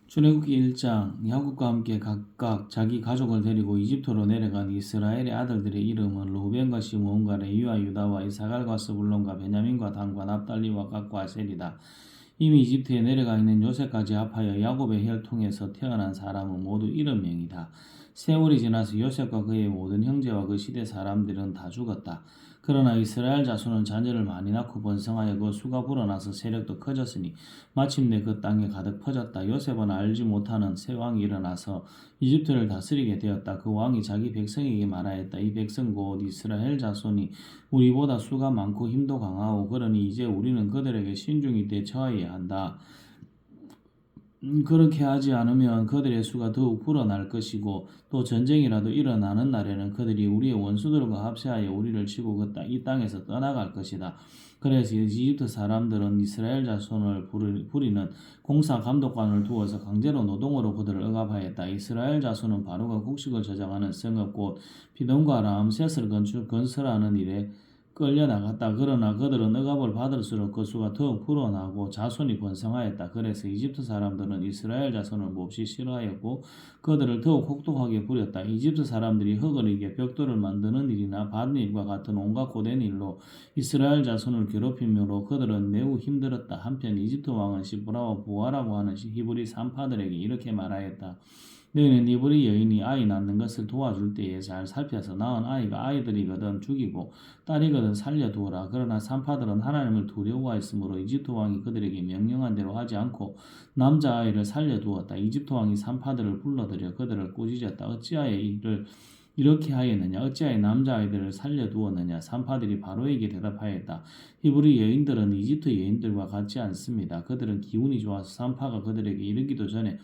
출애굽기 1장 야곱과 함께 각각 자기 가족을 데리고 이집트로 내려간 이스라엘의 아들들의 이름은 르우벤과 시므온과 레위와 유다와 이사갈과 스불론과 베냐민과 단과 납달리와 gad과 아셀이다. 이미 이집트에 내려가 있는 요셉까지 합하여 야곱의 혈통에서 태어난 사람은 모두 70명이다. 세월이 지나서 요셉과 그의 모든 형제와 그 시대 사람들은 다 죽었다. 그러나 이스라엘 자손은 자녀를 많이 낳고 번성하여 그 수가 불어나서 세력도 커졌으니 마침내 그 땅에 가득 퍼졌다. 요셉은 알지 못하는 새 왕이 일어나서 이집트를 다스리게 되었다. 그 왕이 자기 백성에게 말하였다. 이 백성 곧 이스라엘 자손이 우리보다 수가 많고 힘도 강하고 그러니 이제 우리는 그들에게 신중히 대처하여야 한다. 그렇게 하지 않으면 그들의 수가 더욱 불어날 것이고 또 전쟁이라도 일어나는 날에는 그들이 우리의 원수들과 합세하여 우리를 치고 이 땅에서 떠나갈 것이다. 그래서 이집트 사람들은 이스라엘 자손을 부리는 공사 감독관을 두어서 강제로 노동으로 그들을 억압하였다. 이스라엘 자손은 바로가 곡식을 저장하는 성읍 곧 피돈과 라암셋을 건설하는 일에 끌려나갔다. 그러나 그들은 억압을 받을수록 그 수가 더욱 불어나고 자손이 번성하였다. 그래서 이집트 사람들은 이스라엘 자손을 몹시 싫어하였고 그들을 더욱 혹독하게 부렸다. 이집트 사람들이 흙을 이겨 벽돌을 만드는 일이나 밭일과 같은 온갖 고된 일로 이스라엘 자손을 괴롭히므로 그들은 매우 힘들었다. 한편 이집트 왕은 시브라와 부하라고 하는 히브리 산파들에게 이렇게 말하였다. 너희는 히브리 여인이 아이 낳는 것을 도와줄 때에 잘 살펴서 낳은 아이가 아이들이거든 죽이고 딸이거든 살려두어라. 그러나 산파들은 하나님을 두려워하였으므로 이집트 왕이 그들에게 명령한 대로 하지 않고 남자아이를 살려두었다. 이집트 왕이 산파들을 불러들여 그들을 꾸짖었다. 어찌하여 이를 이렇게 하였느냐? 어찌하여 남자아이들을 살려두었느냐? 산파들이 바로에게 대답하였다. 히브리 여인들은 이집트 여인들과 같지 않습니다. 그들은 기운이 좋아서 산파가 그들에게 이르기도 전에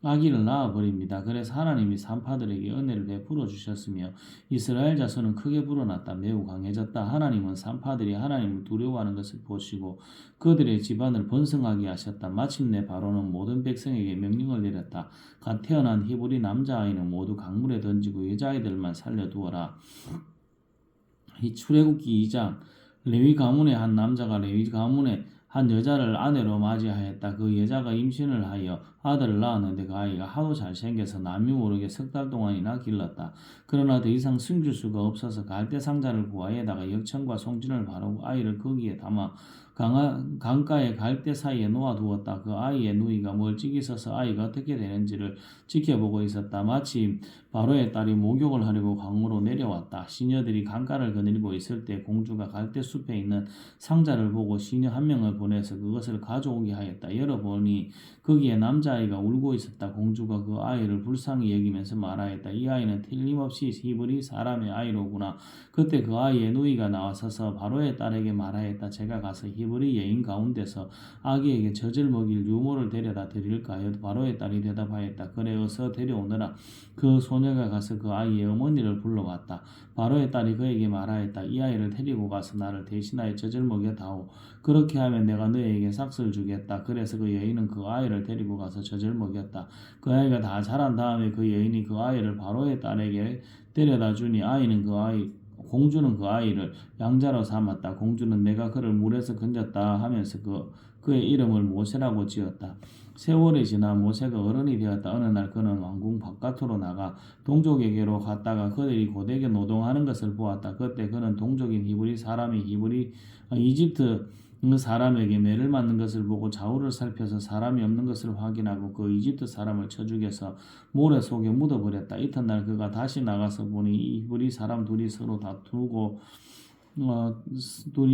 아기를 낳아버립니다. 그래서 하나님이 산파들에게 은혜를 베풀어 주셨으며 이스라엘 자손은 크게 불어났다. 매우 강해졌다. 하나님은 산파들이 하나님을 두려워하는 것을 보시고 그들의 집안을 번성하게 하셨다. 마침내 바로는 모든 백성에게 명령을 내렸다. 갓 태어난 히브리 남자아이는 모두 강물에 던지고 여자아이들만 살려두어라. 이 출애굽기 2장 레위 가문의 한 남자가 레위 가문의 한 여자를 아내로 맞이하였다. 그 여자가 임신을 하여 아들을 낳았는데 그 아이가 하도 잘생겨서 남이 모르게 석 달 동안이나 길렀다. 그러나 더 이상 숨길 수가 없어서 갈대 상자를 구하에다가 역청과 송진을 바르고 아이를 거기에 담아 강가의 갈대 사이에 놓아두었다. 그 아이의 누이가 멀찍이 서서 아이가 어떻게 되는지를 지켜보고 있었다. 마침 바로의 딸이 목욕을 하려고 강으로 내려왔다. 시녀들이 강가를 거닐고 있을 때 공주가 갈대 숲에 있는 상자를 보고 시녀 한 명을 보내서 그것을 가져오게 하였다. 열어보니 거기에 남자아이가 울고 있었다. 공주가 그 아이를 불쌍히 여기면서 말하였다. 이 아이는 틀림없이 히브리 사람의 아이로구나. 그때 그 아이의 누이가 나와서서 바로의 딸에게 말하였다. 제가 가서 히브리 여인 가운데서 아기에게 젖을 먹일 유모를 데려다 드릴까요? 바로의 딸이 대답하였다. 그래 어서 데려오너라. 그 소녀가 가서 그 아이의 어머니를 불러왔다. 바로의 딸이 그에게 말하였다. 이 아이를 데리고 가서 나를 대신하여 젖을 먹여다오. 그렇게 하면 내가 너에게 삭슬 주겠다. 그래서 그 여인은 그 아이를 데리고 가서 젖을 먹였다. 그 아이가 다 자란 다음에 그 여인이 그 아이를 바로의 딸에게 데려다 주니 공주는 그 아이를 양자로 삼았다. 공주는 내가 그를 물에서 건졌다 하면서 그의 이름을 모세라고 지었다. 세월이 지나 모세가 어른이 되었다. 어느 날 그는 왕궁 바깥으로 나가 동족에게로 갔다가 그들이 고되게 노동하는 것을 보았다. 그때 그는 동족인 히브리 사람이 이집트 사람에게 매를 맞는 것을 보고 좌우를 살펴서 사람이 없는 것을 확인하고 그 이집트 사람을 쳐 죽여서 모래 속에 묻어버렸다. 이튿날 그가 다시 나가서 보니 히브리 사람 둘이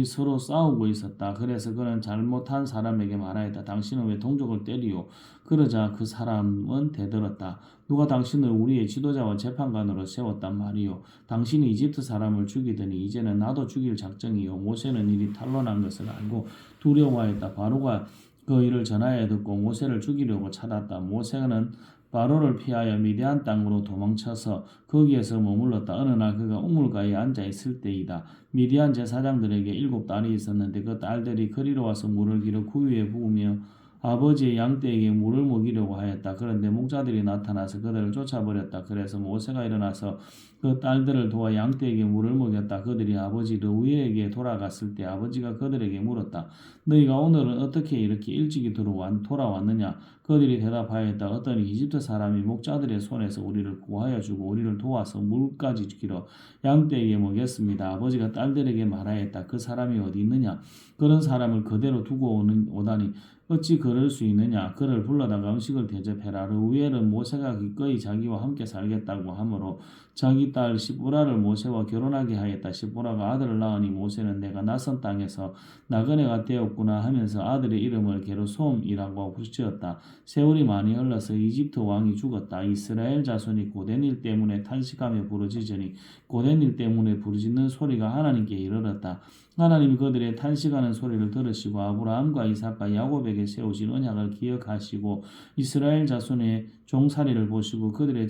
서로 싸우고 있었다. 그래서 그는 잘못한 사람에게 말하였다. 당신은 왜 동족을 때리오? 그러자 그 사람은 대들었다. 누가 당신을 우리의 지도자와 재판관으로 세웠단 말이오? 당신이 이집트 사람을 죽이더니 이제는 나도 죽일 작정이오. 모세는 일이 탄로난 것을 알고 두려워하였다. 바로가 그 일을 전하여 듣고 모세를 죽이려고 찾았다. 모세는 바로를 피하여 미디안 땅으로 도망쳐서 거기에서 머물렀다. 어느 날 그가 우물가에 앉아 있을 때이다. 미디안 제사장들에게 7딸이 있었는데 그 딸들이 그리로 와서 물을 길어 구유에 부으며 아버지의 양떼에게 물을 먹이려고 하였다. 그런데 목자들이 나타나서 그들을 쫓아버렸다. 그래서 모세가 일어나서 그 딸들을 도와 양떼에게 물을 먹였다. 그들이 아버지 르우에게 돌아갔을 때 아버지가 그들에게 물었다. 너희가 오늘은 어떻게 이렇게 일찍이 돌아왔느냐? 그들이 대답하였다. 어떤 이집트 사람이 목자들의 손에서 우리를 구하여 주고 우리를 도와서 물까지 길어 양떼에게 먹였습니다. 아버지가 딸들에게 말하였다. 그 사람이 어디 있느냐? 그런 사람을 그대로 두고 오다니 어찌 그럴 수 있느냐? 그를 불러다가 음식을 대접해라. 르우엘은 모세가 기꺼이 자기와 함께 살겠다고 하므로 자기 딸 시보라를 모세와 결혼하게 하였다. 시보라가 아들을 낳으니 모세는 내가 낯선 땅에서 나그네가 되었구나 하면서 아들의 이름을 게르솜이라고 붙였다. 세월이 많이 흘러서 이집트 왕이 죽었다. 이스라엘 자손이 고된 일 때문에 탄식하며 부르짖으니 고된 일 때문에 부르짖는 소리가 하나님께 이르렀다. 하나님이 그들의 탄식하는 소리를 들으시고 아브라함과 이삭과 야곱에게 세우신 언약을 기억하시고 이스라엘 자손의 종살이를 보시고 그들의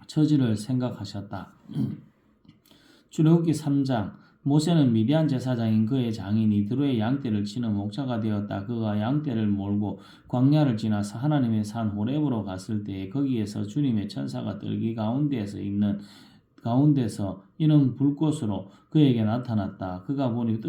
처지를 생각하셨다. 출애굽기 3장. 모세는 미디안 제사장인 그의 장인 이드로의 양떼를 치는 목자가 되었다. 그가 양떼를 몰고 광야를 지나서 하나님의 산 호렙으로 갔을 때에 거기에서 주님의 천사가 뜰기 가운데서 이는 불꽃으로 그에게 나타났다. 그가 보니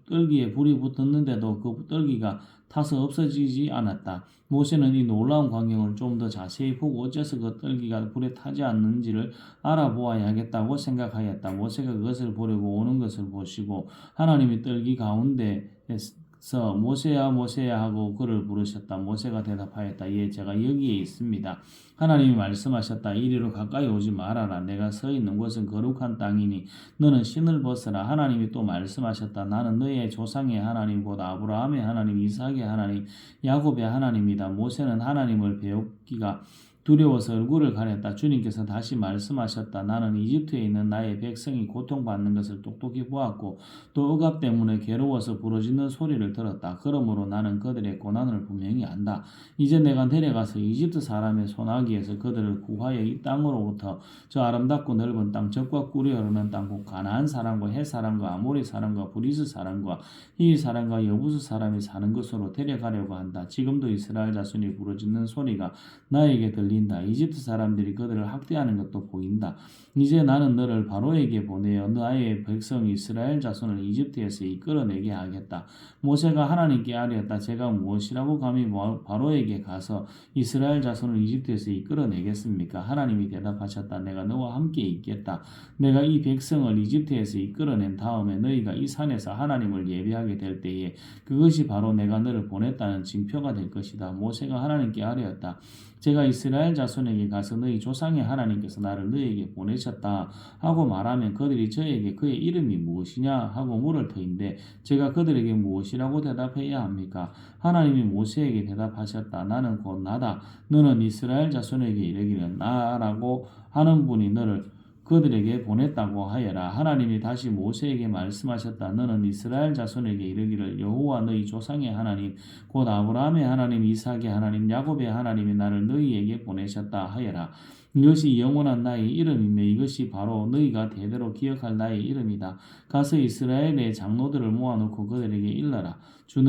뜰기에 불이 붙었는데도 그 뜰기가 타서 없어지지 않았다. 모세는 이 놀라운 광경을 좀 더 자세히 보고 어째서 그 뜰기가 불에 타지 않는지를 알아보아야겠다고 생각하였다. 모세가 그것을 보려고 오는 것을 보시고 하나님이 뜰기 가운데에서 모세야 모세야 하고 그를 부르셨다. 모세가 대답하였다. 예, 제가 여기에 있습니다. 하나님이 말씀하셨다. 이리로 가까이 오지 말아라. 내가 서 있는 곳은 거룩한 땅이니 너는 신을 벗어라. 하나님이 또 말씀하셨다. 나는 너의 조상의 하나님 곧 아브라함의 하나님 이삭의 하나님 야곱의 하나님이다. 모세는 하나님을 배우기가 두려워서 얼굴을 가렸다. 주님께서 다시 말씀하셨다. 나는 이집트에 있는 나의 백성이 고통받는 것을 똑똑히 보았고 또 억압 때문에 괴로워서 부르짖는 소리를 들었다. 그러므로 나는 그들의 고난을 분명히 안다. 이제 내가 내려가서 이집트 사람의 손아귀에서 그들을 구하여 이 땅으로부터 저 아름답고 넓은 땅 적과 꿀이 흐르는 땅 곧 가나안 사람과 헷 사람과 아모리 사람과 브리스 사람과 히위 사람과 여부스 사람이 사는 곳으로 데려가려고 한다. 지금도 이스라엘 자손이 부르짖는 소리가 나에게 들린다. 이집트 사람들이 그들을 학대하는 것도 보인다. 이제 나는 너를 바로에게 보내어 나의 백성 이스라엘 자손을 이집트에서 이끌어내게 하겠다. 모세가 하나님께 아뢰었다. 제가 무엇이라고 감히 바로에게 가서 이스라엘 자손을 이집트에서 이끌어내겠습니까? 하나님이 대답하셨다. 내가 너와 함께 있겠다. 내가 이 백성을 이집트에서 이끌어낸 다음에 너희가 이 산에서 하나님을 예배하게 될 때에 그것이 바로 내가 너를 보냈다는 징표가 될 것이다. 모세가 하나님께 아뢰었다. 제가 이스라엘 자손에게 가서 너희 조상의 하나님께서 나를 너희에게 보내셨다 하고 말하면 그들이 저에게 그의 이름이 무엇이냐 하고 물을 터인데 제가 그들에게 무엇이라고 대답해야 합니까? 하나님이 모세에게 대답하셨다. 나는 곧 나다. 너는 이스라엘 자손에게 이르기를 나라고 하는 분이 너를 그들에게 보냈다고 하여라. 하나님이 다시 모세에게 말씀하셨다. 너는 이스라엘 자손에게 이르기를 여호와 너희 조상의 하나님 곧 아브라함의 하나님 이삭의 하나님 야곱의 하나님이 나를 너희에게 보내셨다 하여라. 이것이 영원한 나의 이름이며 이것이 바로 너희가 대대로 기억할 나의 이름이다. 가서 이스라엘의 장로들을 모아놓고 그들에게 일러라. 주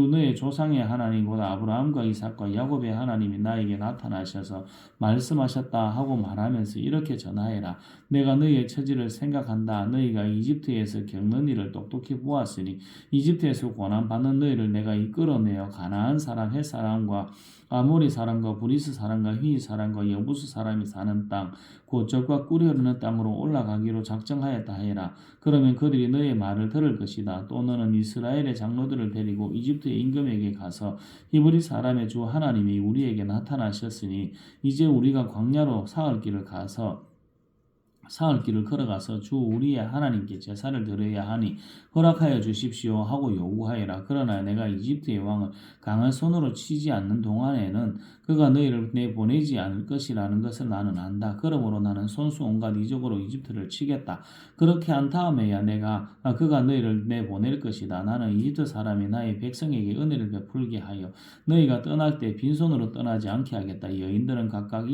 너의 조상의 하나님 곧 아브라함과 이삭과 야곱의 하나님이 나에게 나타나셔서 말씀하셨다 하고 말하면서 이렇게 전하해라. 내가 너희의 처지를 생각한다. 너희가 이집트에서 겪는 일을 똑똑히 보았으니 이집트에서 고난받는 너희를 내가 이끌어내어 가나안 사람 헷 사람과 아모리 사람과 브리스 사람과 히위 사람과 여부스 사람이 사는 땅 곧 젖과 꿀이 흐르는 땅으로 올라가기로 작정하였다 하여라. 그러면 그들이 너의 말을 들을 것이다. 또 너는 이스라엘의 장로들을 데리고 이집트의 임금에게 가서 히브리 사람의 주 하나님이 우리에게 나타나셨으니 이제 우리가 광야로 사흘 길을 걸어가서 주 우리의 하나님께 제사를 드려야 하니 허락하여 주십시오 하고 요구하여라. 그러나 내가 이집트의 왕을 강한 손으로 치지 않는 동안에는 그가 너희를 내보내지 않을 것이라는 것을 나는 안다. 그러므로 나는 손수 온갖 이적으로 이집트를 치겠다. 그렇게 한 다음에야 그가 너희를 내보낼 것이다. 나는 이집트 사람이 나의 백성에게 은혜를 베풀게 하여 너희가 떠날 때 빈손으로 떠나지 않게 하겠다. 여인들은 각각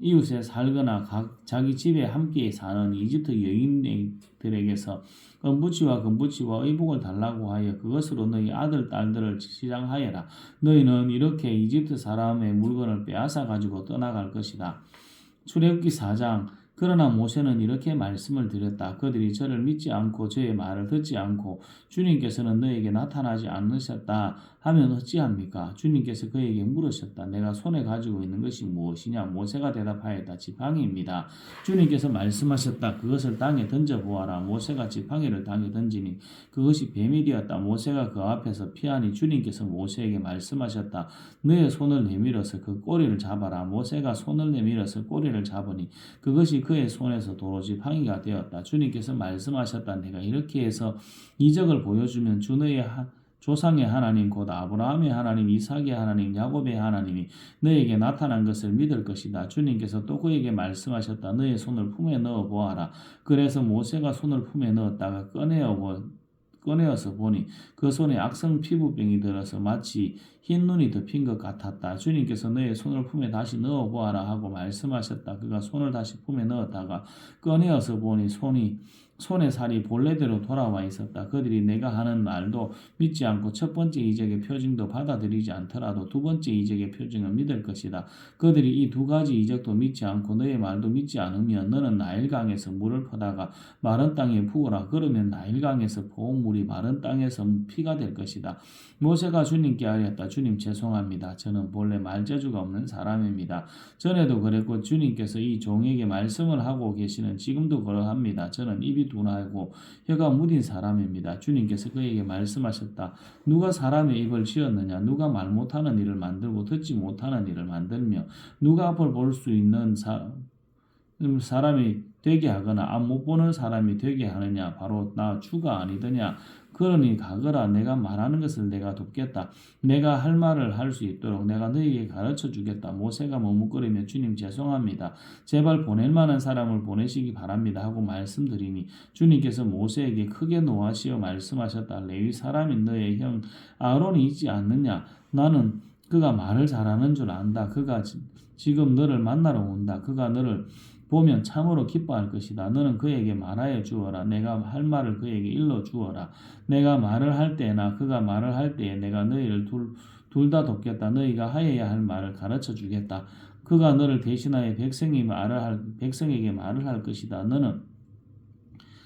이웃에 살거나 자기 집에 함께 사는 이집트 여인들에게서 금부치와 의복을 달라고 하여 그것으로 너희 아들 딸들을 시장하여라. 너희는 이렇게 이집트 사람의 물건을 빼앗아 가지고 떠나갈 것이다. 출애굽기 4장. 그러나 모세는 이렇게 말씀을 드렸다. 그들이 저를 믿지 않고 저의 말을 듣지 않고 주님께서는 너에게 나타나지 않으셨다 하면 어찌합니까? 주님께서 그에게 물으셨다. 내가 손에 가지고 있는 것이 무엇이냐? 모세가 대답하였다. 지팡이입니다. 주님께서 말씀하셨다. 그것을 땅에 던져보아라. 모세가 지팡이를 땅에 던지니 그것이 뱀이 되었다. 모세가 그 앞에서 피하니 주님께서 모세에게 말씀하셨다. 너의 손을 내밀어서 그 꼬리를 잡아라. 모세가 손을 내밀어서 꼬리를 잡으니 그것이 그의 손에서 도로지 팡이가 되었다. 주님께서 말씀하셨다. 내가 이렇게 해서 이적을 보여주면 주 너의 조상의 하나님 곧 아브라함의 하나님 이삭의 하나님 야곱의 하나님이 너에게 나타난 것을 믿을 것이다. 주님께서 또 그에게 말씀하셨다. 너의 손을 품에 넣어 보아라. 그래서 모세가 손을 품에 넣었다가 꺼내어서 보니 그 손에 악성 피부병이 들어서 마치 흰 눈이 덮인 것 같았다. 주님께서 너의 손을 품에 다시 넣어 보아라 하고 말씀하셨다. 그가 손을 다시 품에 넣었다가 꺼내어서 보니 손의 살이 본래대로 돌아와 있었다. 그들이 내가 하는 말도 믿지 않고 첫 번째 이적의 표징도 받아들이지 않더라도 두 번째 이적의 표징은 믿을 것이다. 그들이 이 두 가지 이적도 믿지 않고 너의 말도 믿지 않으면 너는 나일강에서 물을 퍼다가 마른 땅에 부어라. 그러면 나일강에서 고운 물이 마른 땅에서 피가 될 것이다. 모세가 주님께 아뢰었다. 주님 죄송합니다. 저는 본래 말재주가 없는 사람입니다. 전에도 그랬고 주님께서 이 종에게 말씀을 하고 계시는 지금도 그러합니다. 저는 입이 둔하고 혀가 무딘 사람입니다. 주님께서 그에게 말씀하셨다. 누가 사람의 입을 지었느냐? 누가 말 못하는 일을 만들고 듣지 못하는 일을 만들며 누가 앞을 볼 수 있는 사람이 되게 하거나 앞 못 보는 사람이 되게 하느냐? 바로 나 주가 아니더냐? 그러니 가거라. 내가 말하는 것을 내가 돕겠다. 내가 할 말을 할 수 있도록 내가 너에게 가르쳐 주겠다. 모세가 머뭇거리며 주님 죄송합니다. 제발 보낼 만한 사람을 보내시기 바랍니다 하고 말씀드리니 주님께서 모세에게 크게 노하시어 말씀하셨다. 레위 사람인 너의 형 아론이 있지 않느냐? 나는 그가 말을 잘하는 줄 안다. 그가 지금 너를 만나러 온다. 그가 너를 보면 참으로 기뻐할 것이다. 너는 그에게 말하여 주어라. 내가 할 말을 그에게 일러 주어라. 내가 말을 할 때나 그가 말을 할 때에 내가 너희를 둘 다 돕겠다. 너희가 하여야 할 말을 가르쳐 주겠다. 그가 너를 대신하여 백성에게 말을 할 것이다.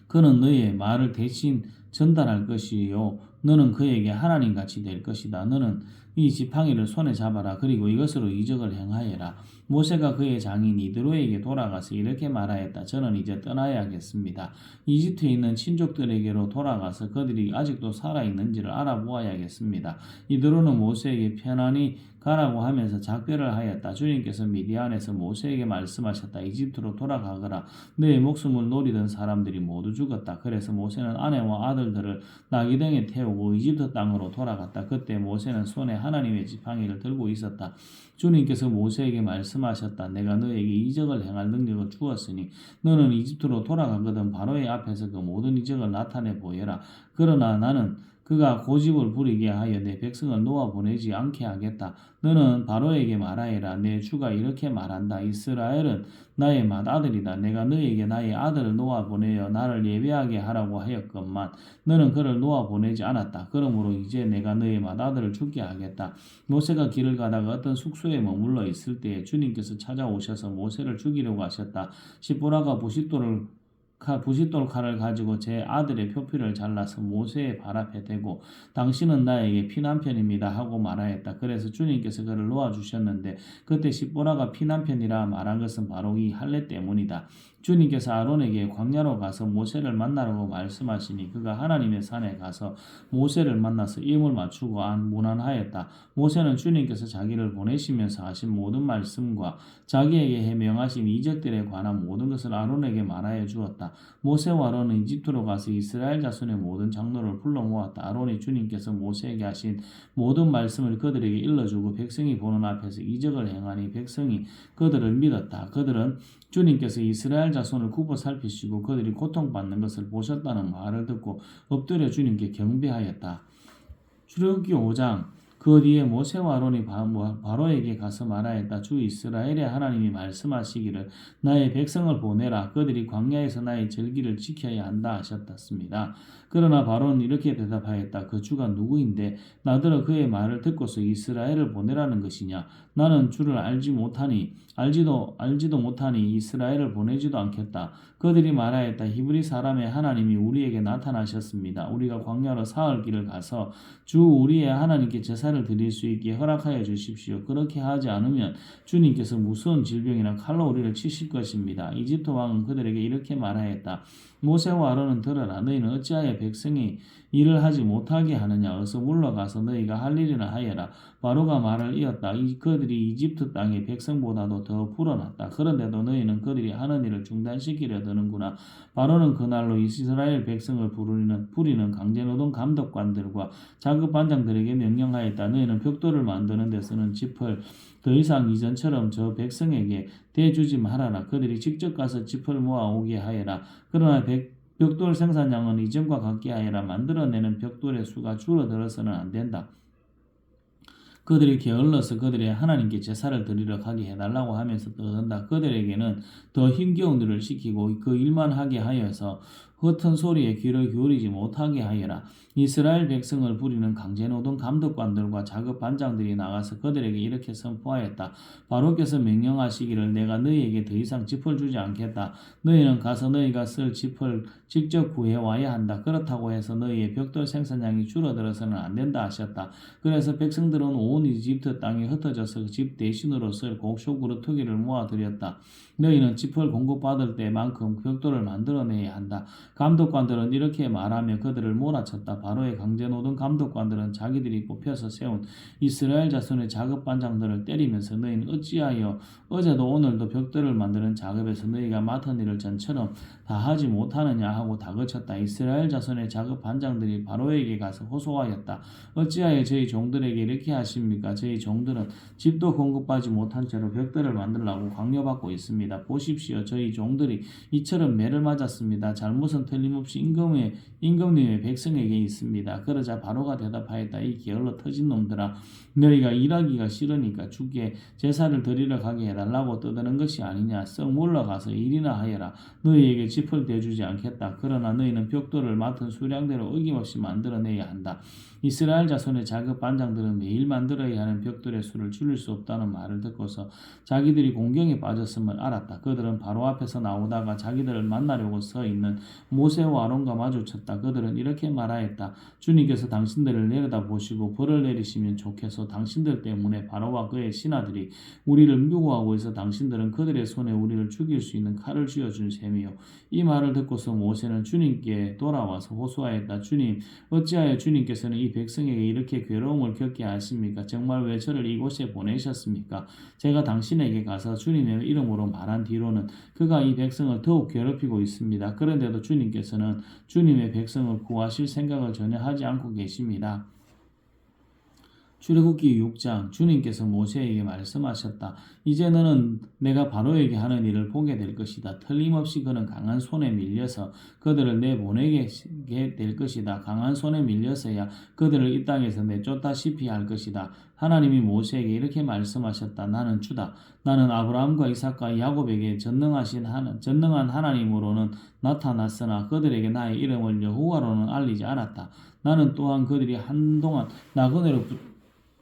그는 너희의 말을 대신 전달할 것이요. 너는 그에게 하나님같이 될 것이다. 너는 이 지팡이를 손에 잡아라. 그리고 이것으로 이적을 행하여라. 모세가 그의 장인 이드로에게 돌아가서 이렇게 말하였다. 저는 이제 떠나야겠습니다. 이집트에 있는 친족들에게로 돌아가서 그들이 아직도 살아있는지를 알아보아야겠습니다. 이드로는 모세에게 편안히 가라고 하면서 작별을 하였다. 주님께서 미디안에서 모세에게 말씀하셨다. 이집트로 돌아가거라. 너의 목숨을 노리던 사람들이 모두 죽었다. 그래서 모세는 아내와 아들들을 나귀등에 태우고 이집트 땅으로 돌아갔다. 그때 모세는 손에 하나님의 지팡이를 들고 있었다. 주님께서 모세에게 말씀하셨다. 내가 너에게 이적을 행할 능력을 주었으니 너는 이집트로 돌아가거든 바로의 앞에서 그 모든 이적을 나타내 보여라. 그러나 나는 그가 고집을 부리게 하여 내 백성을 놓아 보내지 않게 하겠다. 너는 바로에게 말하여라. 내 주가 이렇게 말한다. 이스라엘은 나의 맏아들이다. 내가 너에게 나의 아들을 놓아 보내어 나를 예배하게 하라고 하였건만 너는 그를 놓아 보내지 않았다. 그러므로 이제 내가 너의 맏아들을 죽게 하겠다. 모세가 길을 가다가 어떤 숙소에 머물러 있을 때에 주님께서 찾아오셔서 모세를 죽이려고 하셨다. 시보라가 부싯돌 칼을 가지고 제 아들의 표피를 잘라서 모세의 발 앞에 대고 당신은 나에게 피난편입니다 하고 말하였다. 그래서 주님께서 그를 놓아주셨는데 그때 시보라가 피난편이라 말한 것은 바로 이 할례 때문이다. 주님께서 아론에게 광야로 가서 모세를 만나라고 말씀하시니 그가 하나님의 산에 가서 모세를 만나서 입을 맞추고 문안하였다. 모세는 주님께서 자기를 보내시면서 하신 모든 말씀과 자기에게 명하신 이적들에 관한 모든 것을 아론에게 말하여 주었다. 모세와 아론은 이집트로 가서 이스라엘 자손의 모든 장로를 불러 모았다. 아론이 주님께서 모세에게 하신 모든 말씀을 그들에게 일러주고 백성이 보는 앞에서 이적을 행하니 백성이 그들을 믿었다. 그들은 주님께서 이스라엘 자손을 굽어 살피시고 그들이 고통받는 것을 보셨다는 말을 듣고 엎드려 주님께 경배하였다. 출애굽기 5장 그 뒤에 모세와 아론이 바로에게 가서 말하였다. 주 이스라엘의 하나님이 말씀하시기를 나의 백성을 보내라. 그들이 광야에서 나의 절기를 지켜야 한다 하셨습니다. 그러나 바로는 이렇게 대답하였다. 그 주가 누구인데 나더러 그의 말을 듣고서 이스라엘을 보내라는 것이냐? 나는 주를 알지도 못하니 이스라엘을 보내지도 않겠다. 그들이 말하였다. 히브리 사람의 하나님이 우리에게 나타나셨습니다. 우리가 광야로 사흘 길을 가서 주 우리의 하나님께 제사를 드릴 수 있게 허락하여 주십시오. 그렇게 하지 않으면 주님께서 무서운 질병이나 칼로 우리를 치실 것입니다. 이집트 왕은 그들에게 이렇게 말하였다. 모세와 아론은 들어라. 너희는 어찌하여 백성이 일을 하지 못하게 하느냐. 어서 물러가서 너희가 할 일이나 하여라. 바로가 말을 이었다. 그들이 이집트 땅의 백성보다도 더 불어났다. 그런데도 너희는 그들이 하는 일을 중단시키려 드는구나. 바로는 그날로 이스라엘 백성을 부리는 강제노동 감독관들과 자급반장들에게 명령하였다. 너희는 벽돌을 만드는 데 쓰는 짚을 더 이상 이전처럼 저 백성에게 대주지 말아라. 그들이 직접 가서 짚을 모아오게 하여라. 그러나 벽돌 생산량은 이전과 같게 하여라. 만들어내는 벽돌의 수가 줄어들어서는 안 된다. 그들이 게을러서 그들의 하나님께 제사를 드리러 가게 해달라고 하면서 떠든다. 그들에게는 더 힘겨운 일을 시키고 그 일만 하게 하여서 흩은 소리에 귀를 기울이지 못하게 하여라. 이스라엘 백성을 부리는 강제노동 감독관들과 자급반장들이 나가서 그들에게 이렇게 선포하였다. 바로께서 명령하시기를 내가 너희에게 더 이상 짚을 주지 않겠다. 너희는 가서 너희가 쓸 짚을 직접 구해와야 한다. 그렇다고 해서 너희의 벽돌 생산량이 줄어들어서는 안 된다 하셨다. 그래서 백성들은 온 이집트 땅에 흩어져서 집 대신으로 쓸 곡식으로 투기를 모아들였다. 너희는 짚을 공급받을 때만큼 벽돌을 만들어내야 한다. 감독관들은 이렇게 말하며 그들을 몰아쳤다. 바로의 강제노동 감독관들은 자기들이 뽑혀서 세운 이스라엘 자손의 작업반장들을 때리면서 너희는 어찌하여 어제도 오늘도 벽돌을 만드는 작업에서 너희가 맡은 일을 전처럼 다 하지 못하느냐 하고 다그쳤다. 이스라엘 자손의 작업반장들이 바로에게 가서 호소하였다. 어찌하여 저희 종들에게 이렇게 하십니까? 저희 종들은 집도 공급하지 못한 채로 벽돌을 만들라고 강요받고 있습니다. 보십시오. 저희 종들이 이처럼 매를 맞았습니다. 잘못은 틀림없이 임금님의 백성에게 있습니다. 그러자 바로가 대답하였다. 이 게을러 터진 놈들아, 너희가 일하기가 싫으니까 주께 제사를 드리러 가게 해달라고 떠드는 것이 아니냐. 썩 물러가서 일이나 하여라. 너희에게 짚을 대주지 않겠다. 그러나 너희는 벽돌을 맡은 수량대로 어김없이 만들어내야 한다. 이스라엘 자손의 작업 반장들은 매일 만들어야 하는 벽돌의 수를 줄일 수 없다는 말을 듣고서 자기들이 공경에 빠졌음을 알았다. 그들은 바로 앞에서 나오다가 자기들을 만나려고 서 있는 모세와 아론과 마주쳤다. 그들은 이렇게 말하였다. 주님께서 당신들을 내려다보시고 벌을 내리시면 좋겠소. 당신들 때문에 바로와 그의 신하들이 우리를 미워하고 있어 당신들은 그들의 손에 우리를 죽일 수 있는 칼을 쥐어준 셈이요. 이 말을 듣고서 모세는 주님께 돌아와서 호소하였다. 주님, 어찌하여 주님께서는 이 백성에게 이렇게 괴로움을 겪게 하십니까? 정말 왜 저를 이곳에 보내셨습니까? 제가 당신에게 가서 주님의 이름으로 말한 뒤로는 그가 이 백성을 더욱 괴롭히고 있습니다. 그런데도 주님께서는 주님의 백성을 구하실 생각을 전혀 하지 않고 계십니다. 출애굽기 6장 주님께서 모세에게 말씀하셨다. 이제 너는 내가 바로에게 하는 일을 보게 될 것이다. 틀림없이 그는 강한 손에 밀려서 그들을 내보내게 될 것이다. 강한 손에 밀려서야 그들을 이 땅에서 내쫓다시피 할 것이다. 하나님이 모세에게 이렇게 말씀하셨다. 나는 주다. 나는 아브라함과 이삭과 야곱에게 전능한 하나님으로는 나타났으나 그들에게 나의 이름을 여호와로는 알리지 않았다. 나는 또한 그들이 한동안 나그네로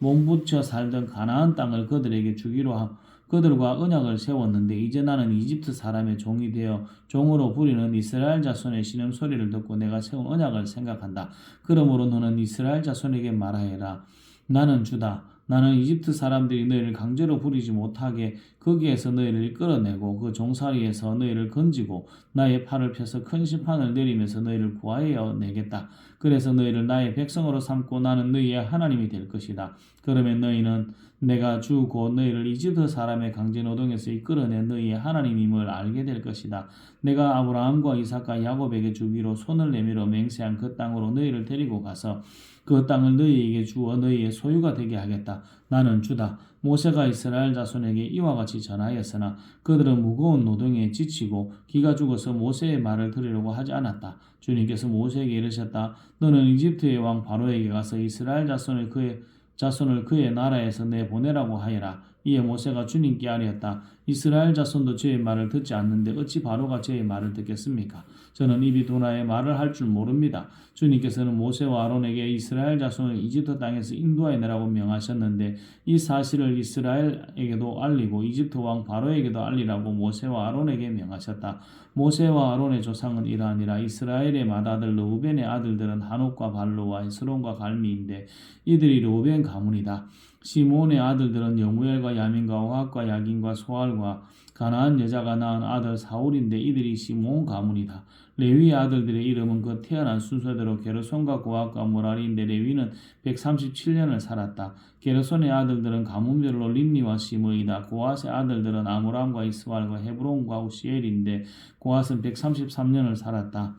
몸부쳐 살던 가나안 땅을 그들에게 주기로 하고 그들과 언약을 세웠는데 이제 나는 이집트 사람의 종이 되어 종으로 부리는 이스라엘 자손의 신음소리를 듣고 내가 세운 언약을 생각한다. 그러므로 너는 이스라엘 자손에게 말하여라. 나는 주다. 나는 이집트 사람들이 너희를 강제로 부리지 못하게 거기에서 너희를 이끌어내고 그 종살이에서 너희를 건지고 나의 팔을 펴서 큰 심판을 내리면서 너희를 구하여 내겠다. 그래서 너희를 나의 백성으로 삼고 나는 너희의 하나님이 될 것이다. 그러면 너희는 내가 주 곧 너희를 이집트 사람의 강제노동에서 이끌어낸 너희의 하나님임을 알게 될 것이다. 내가 아브라함과 이삭과 야곱에게 주기로 손을 내밀어 맹세한 그 땅으로 너희를 데리고 가서 그 땅을 너희에게 주어 너희의 소유가 되게 하겠다. 나는 주다. 모세가 이스라엘 자손에게 이와 같이 전하였으나 그들은 무거운 노동에 지치고 기가 죽어서 모세의 말을 들으려고 하지 않았다. 주님께서 모세에게 이르셨다. 너는 이집트의 왕 바로에게 가서 이스라엘 자손을 그의 자손을 그의 나라에서 내보내라고 하여라. 이에 모세가 주님께 아뢰었다. 이스라엘 자손도 저의 말을 듣지 않는데 어찌 바로가 저의 말을 듣겠습니까? 저는 입이 둔하여 말을 할 줄 모릅니다. 주님께서는 모세와 아론에게 이스라엘 자손을 이집트 땅에서 인도하여 내라고 명하셨는데 이 사실을 이스라엘에게도 알리고 이집트 왕 바로에게도 알리라고 모세와 아론에게 명하셨다. 모세와 아론의 조상은 이러하니라. 이스라엘의 맏아들 르우벤의 아들들은 하녹과 발루와 헤스론과 갈미인데 이들이 르우벤 가문이다. 시몬의 아들들은 여무엘과 야민과 오합과 야긴과 소알과 가나안 여자가 낳은 아들 사울인데 이들이 시몬 가문이다. 레위의 아들들의 이름은 그 태어난 순서대로 게르손과 고핫과 무라리인데 레위는 137년을 살았다. 게르손의 아들들은 가문별로 림니와 시므이다. 고핫의 아들들은 아므람과 이스왈과 헤브론과 우시엘인데 고핫은 133년을 살았다.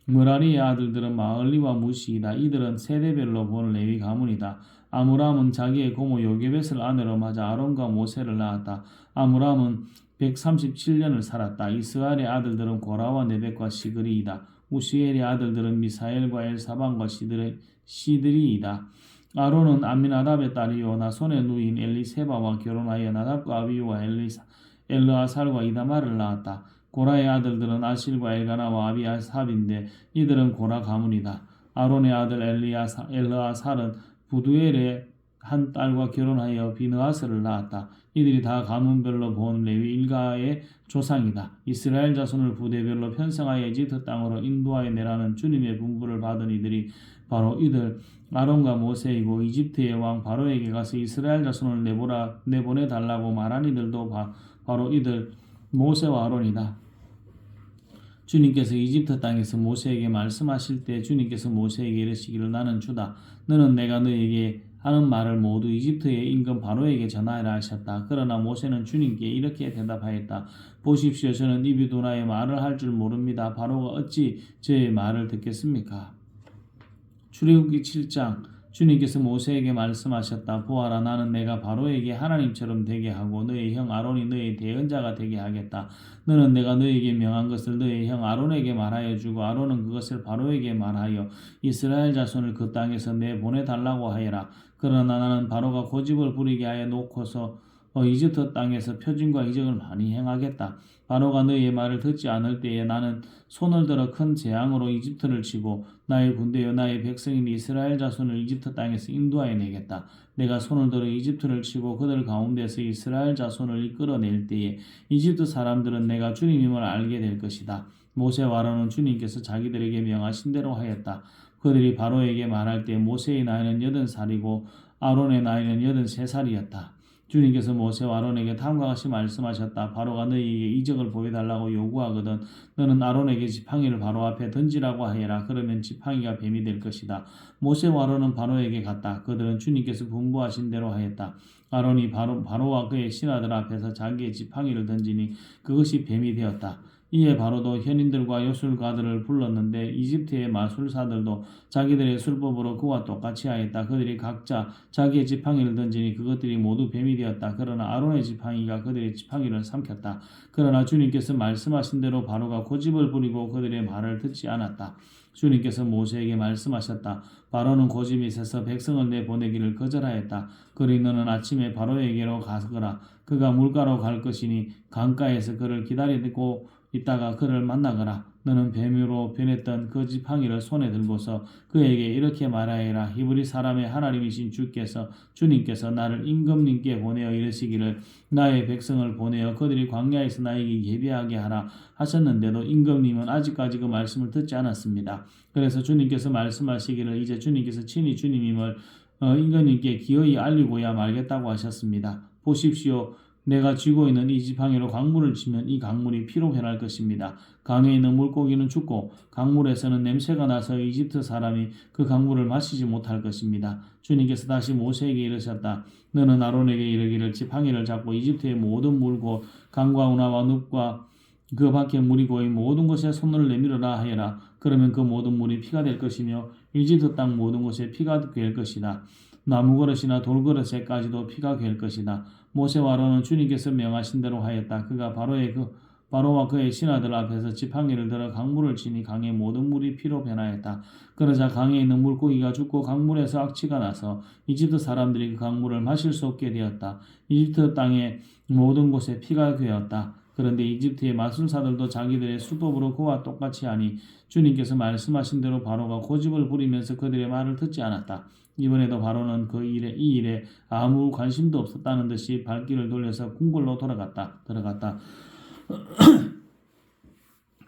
무라리의 아들들은 마을리와 무시이다. 이들은 세대별로 본 레위 가문이다. 아므람은 자기의 고모 요게벳을 아내로 맞아 아론과 모세를 낳았다. 아므람은 137년을 살았다. 이스라엘의 아들들은 고라와 네벡과 시그리이다. 우시엘의 아들들은 미사엘과 엘사반과 시드리이다. 아론은 암미나답의 딸이요 나손의 누인 엘리세바와 결혼하여 나답과 아비유와 엘르아살과 이다말을 낳았다. 고라의 아들들은 아실과 엘가나와 아비아삽인데 이들은 고라 가문이다. 아론의 아들 엘르아살은 부두엘의 한 딸과 결혼하여 비느하스를 낳았다. 이들이 다 가문별로 본 레위 일가의 조상이다. 이스라엘 자손을 부대별로 편성하여 이집트 땅으로 인도하여 내라는 주님의 분부를 받은 이들이 바로 이들 아론과 모세이고 이집트의 왕 바로에게 가서 이스라엘 자손을 내보내달라고 말한 이들도 바로 이들 모세와 아론이다. 주님께서 이집트 땅에서 모세에게 말씀하실 때 주님께서 모세에게 이르시기를 나는 주다. 너는 내가 너에게 하는 말을 모두 이집트의 임금 바로에게 전하여라 하셨다. 그러나 모세는 주님께 이렇게 대답하였다. 보십시오. 저는 입이 둔하여 말을 할 줄 모릅니다. 바로가 어찌 제 말을 듣겠습니까? 출애굽기 7장 주님께서 모세에게 말씀하셨다. 보아라 나는 내가 바로에게 하나님처럼 되게 하고 너의 형 아론이 너의 대언자가 되게 하겠다. 너는 내가 너에게 명한 것을 너의 형 아론에게 말하여 주고 아론은 그것을 바로에게 말하여 이스라엘 자손을 그 땅에서 내보내달라고 하여라. 그러나 나는 바로가 고집을 부리게 하여 놓고서 이집트 땅에서 표징과 이적을 많이 행하겠다. 바로가 너희의 말을 듣지 않을 때에 나는 손을 들어 큰 재앙으로 이집트를 치고 나의 군대여 나의 백성인 이스라엘 자손을 이집트 땅에서 인도하여 내겠다. 내가 손을 들어 이집트를 치고 그들 가운데서 이스라엘 자손을 이끌어낼 때에 이집트 사람들은 내가 주님임을 알게 될 것이다. 모세와 아론은 주님께서 자기들에게 명하신 대로 하였다. 그들이 바로에게 말할 때 모세의 나이는 80살이고 아론의 나이는 83살이었다. 주님께서 모세와 아론에게 다음과 같이 말씀하셨다. 바로가 너희에게 이적을 보여달라고 요구하거든 너는 아론에게 지팡이를 바로 앞에 던지라고 하여라. 그러면 지팡이가 뱀이 될 것이다. 모세와 아론은 바로에게 갔다. 그들은 주님께서 분부하신 대로 하였다. 아론이 바로와 그의 신하들 앞에서 자기의 지팡이를 던지니 그것이 뱀이 되었다. 이에 바로도 현인들과 요술가들을 불렀는데 이집트의 마술사들도 자기들의 술법으로 그와 똑같이 하였다. 그들이 각자 자기의 지팡이를 던지니 그것들이 모두 뱀이 되었다. 그러나 아론의 지팡이가 그들의 지팡이를 삼켰다. 그러나 주님께서 말씀하신 대로 바로가 고집을 부리고 그들의 말을 듣지 않았다. 주님께서 모세에게 말씀하셨다. 바로는 고집이 세서 백성을 내보내기를 거절하였다. 그러니 너는 아침에 바로에게로 가거라. 그가 물가로 갈 것이니 강가에서 그를 기다리고 있다가 그를 만나거라. 너는 뱀으로 변했던 그 지팡이를 손에 들고서 그에게 이렇게 말하여라. 히브리 사람의 하나님이신 주님께서 나를 임금님께 보내어 이르시기를 나의 백성을 보내어 그들이 광야에서 나에게 예배하게 하라 하셨는데도 임금님은 아직까지 그 말씀을 듣지 않았습니다. 그래서 주님께서 말씀하시기를 이제 주님께서 친히 주님임을 임금님께 기어이 알리고야 말겠다고 하셨습니다. 보십시오. 내가 쥐고 있는 이 지팡이로 강물을 치면 이 강물이 피로 변할 것입니다. 강에 있는 물고기는 죽고 강물에서는 냄새가 나서 이집트 사람이 그 강물을 마시지 못할 것입니다. 주님께서 다시 모세에게 이르셨다. 너는 아론에게 이르기를 지팡이를 잡고 이집트의 모든 물고 강과 운하와 늪과 그 밖에 물이 고인 모든 곳에 손을 내밀어라 하여라. 그러면 그 모든 물이 피가 될 것이며 이집트 땅 모든 곳에 피가 될 것이다. 나무 그릇이나 돌 그릇에까지도 피가 될 것이다. 모세와 아론은 주님께서 명하신 대로 하였다. 그가 바로의 그 바로와 그의 신하들 앞에서 지팡이를 들어 강물을 치니 강의 모든 물이 피로 변하였다. 그러자 강에 있는 물고기가 죽고 강물에서 악취가 나서 이집트 사람들이 그 강물을 마실 수 없게 되었다. 이집트 땅의 모든 곳에 피가 되었다. 그런데 이집트의 마술사들도 자기들의 수법으로 그와 똑같이 하니 주님께서 말씀하신 대로 바로가 고집을 부리면서 그들의 말을 듣지 않았다. 이번에도 바로는 이 일에 아무 관심도 없었다는 듯이 발길을 돌려서 궁궐로 들어갔다.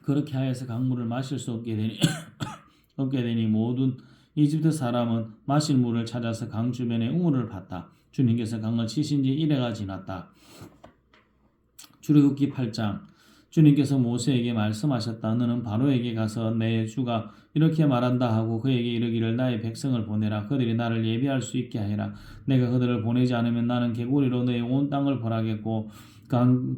그렇게 하여서 강물을 마실 수 없게 되니 모든 이집트 사람은 마실 물을 찾아서 강 주변에 우물을 팠다. 주님께서 강을 치신 지 1회가 지났다. 출애굽기 8장. 주님께서 모세에게 말씀하셨다. 너는 바로에게 가서 내 주가 이렇게 말한다 하고 그에게 이르기를 나의 백성을 보내라. 그들이 나를 예비할 수 있게 하여라. 내가 그들을 보내지 않으면 나는 개구리로 너의 온 땅을 벌하겠고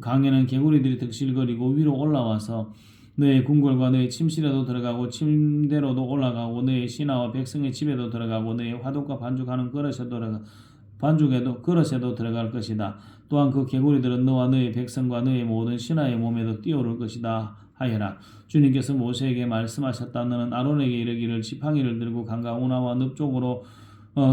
강에는 개구리들이 득실거리고 위로 올라와서 너의 궁궐과 너의 침실에도 들어가고 침대로도 올라가고 너의 신하와 백성의 집에도 들어가고 너의 화독과 반죽하는 그릇에도 들어갈 것이다. 또한 그 개구리들은 너와 너의 백성과 너의 모든 신하의 몸에도 뛰어오를 것이다 하여라. 주님께서 모세에게 말씀하셨다. 너는 아론에게 이르기를 지팡이를 들고 강과 운하와 늪 쪽으로